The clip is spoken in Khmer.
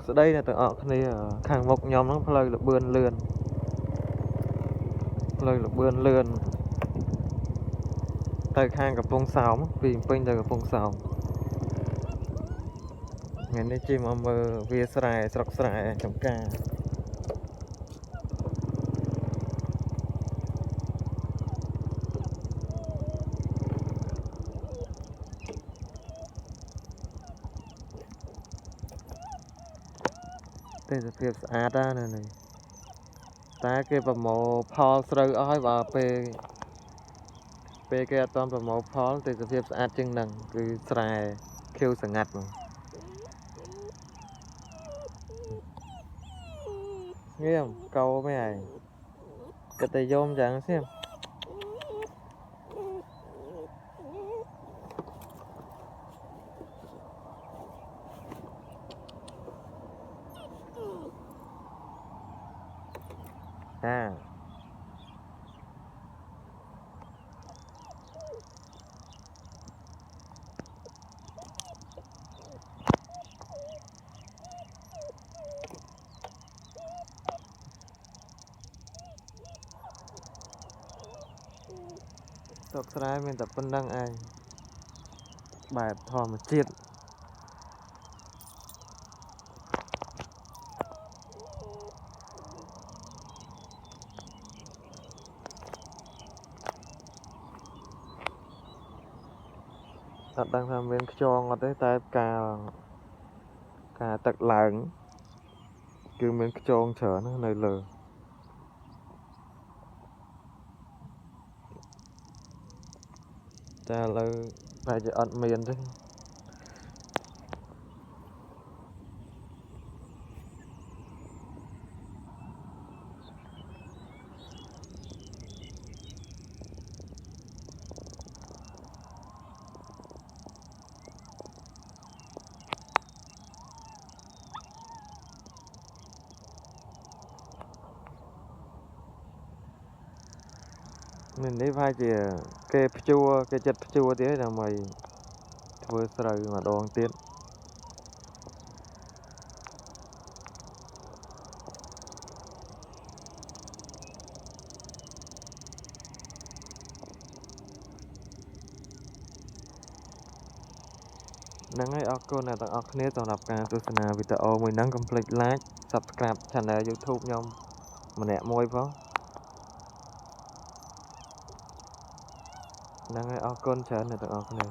ស្ដីអ្នកទាំងអស់គ្នាខាងមុខខ្ញុំហ្នឹងផ្លូវលបឿនលឿនទៅខាងកំពង់សោមពីពេញទៅកំពង់សោមថ្ងៃនេះជិះមកមើលវាស្រែស្រុកស្រែចំការទេសភាពស្អាតណាស់នេះតែគេប្រមូលផលស្រូវអស់ហើយបើពេលគេអត់ទាន់ប្រមូលផលទេសភាពស្អាតជាងនឹងគឺស្រែខៀវស្ងាត់មកងៀមកោមែនឯងគិតតែយំចឹងស្ញៀមស្រុកស្រែមានតែប៉ុណ្្នឹងឯងបែបធម្មជាតិអត់ដឹងថាមានខ្យងអត់ទេតែការទឹកឡើងគឺមានខ្យងច្រើននៅលើតែឥឡូវប្រហែលជាអត់មានទេនេះប្រហែលជាគេចិត្តភ្ជួរទៀតដើម្បីធ្វើស្រូវម្ដងទៀតហ្នឹងហើយអរគុណអ្នកទាំងអស់គ្នាសម្រាប់ការទស្សនាវីដេអូមួយហ្នឹងកុំភ្លេច like Subscribe Channel YouTube ខ្ញុំម្នាក់មួយផងហ្នឹងហើយអរគុណច្រើនអ្នកទាំងអស់គ្នា